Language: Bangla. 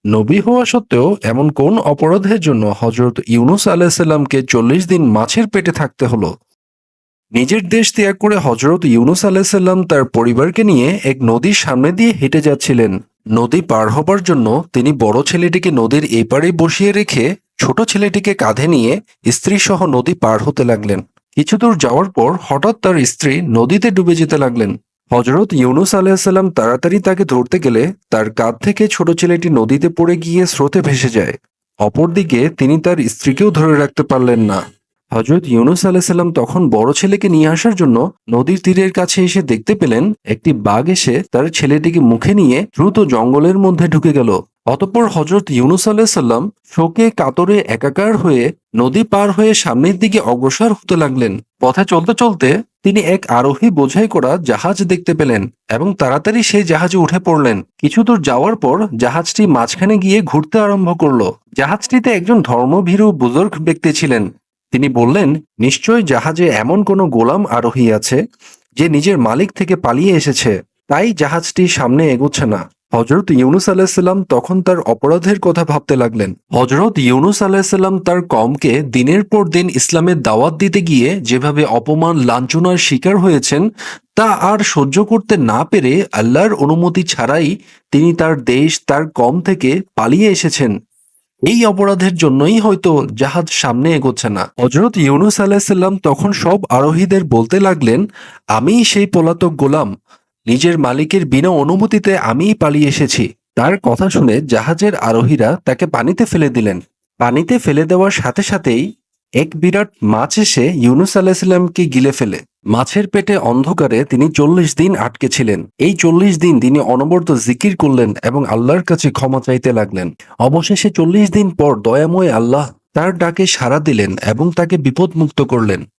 নবী হওয়া সত্ত্বেও এমন কোন অপরাধের জন্য হজরত ইউনুস আলাইসাল্লামকে 40 দিন মাছের পেটে থাকতে হলো? নিজের দেশ ত্যাগ করে হজরত ইউনুস আলাইসাল্লাম তার পরিবারকে নিয়ে এক নদীর সামনে দিয়ে হেঁটে যাচ্ছিলেন। নদী পার হবার জন্য তিনি বড় ছেলেটিকে নদীর এপারে বসিয়ে রেখে ছোট ছেলেটিকে কাঁধে নিয়ে স্ত্রী সহ নদী পার হতে লাগলেন। কিছু দূর যাওয়ার পর হঠাৎ তার স্ত্রী নদীতে ডুবে যেতে লাগলেন। হজরত ইউনুস আলাইসাল্লাম তাড়াতাড়ি তাকে ধরতে গেলে তার কাঁধ থেকে ছোট ছেলেটি নদীতে পড়ে গিয়ে স্রোতে ভেসে যায়। অপরদিকে তিনি তার স্ত্রীকেও ধরে রাখতে পারলেন না। হজরত ইউনুস আলাইসাল্লাম তখন বড় ছেলেকে নিয়ে আসার জন্য নদীর তীরের কাছে এসে দেখতে পেলেন একটি বাঘ এসে তার ছেলেটিকে মুখে নিয়ে দ্রুত জঙ্গলের মধ্যে ঢুকে গেল। অতঃপর হজরত ইউনুস আলাইসাল্লাম শোকে কাতরে একাকার হয়ে নদী পার হয়ে সামনের দিকে অগ্রসর হতে লাগলেন। পথে চলতে চলতে তিনি এক আরোহী বোঝাই করা জাহাজ দেখতে পেলেন এবং তাড়াতাড়ি সেই জাহাজে উঠে পড়লেন। কিছু দূর যাওয়ার পর জাহাজটি মাঝখানে গিয়ে ঘুরতে আরম্ভ করলো। জাহাজটিতে একজন ধর্মভীরু বুজুর্গ ব্যক্তি ছিলেন। তিনি বললেন, নিশ্চয় জাহাজে এমন কোনো গোলাম আরোহী আছে যে নিজের মালিক থেকে পালিয়ে এসেছে, তাই জাহাজটি সামনে এগোচ্ছে না। হজরত ইউনুস আলাহিসাল্লাম তখন তার অপরাধের কথা ভাবতে লাগলেন। হজরত ইউনুস আলাহিসাল্লাম তার কওমকে দিনের পর দিন ইসলামের দাওয়াত দিতে গিয়ে যেভাবে অপমান লাঞ্ছনার শিকার হয়েছেন তা আর সহ্য করতে না পেরে আল্লাহর অনুমতি ছাড়াই তিনি তার দেশ তার কওম থেকে পালিয়ে এসেছেন। এই অপরাধের জন্যই হয়তো জাহাজ সামনে এগোচ্ছে না। হজরত ইউনুস আলাহিসাল্লাম তখন সব আরোহীদের বলতে লাগলেন, আমিই সেই পলাতক গোলাম, নিজের মালিকের বিনা অনুমতিতে আমিই পালিয়ে এসেছি। তার কথা শুনে জাহাজের আরোহীরা তাকে পানিতে ফেলে দিলেন। পানিতে ফেলে দেওয়ার সাথে সাথেই এক বিরাট মাছ এসে ইউনুস আলাহিসাল্লামকে গিলে ফেলে। মাছের পেটে অন্ধকারে তিনি 40 দিন আটকে ছিলেন। এই 40 দিন তিনি অনবরত জিকির করলেন এবং আল্লাহর কাছে ক্ষমা চাইতে লাগলেন। অবশেষে 40 দিন পর দয়াময় আল্লাহ তার ডাকে সাড়া দিলেন এবং তাকে বিপদমুক্ত করলেন।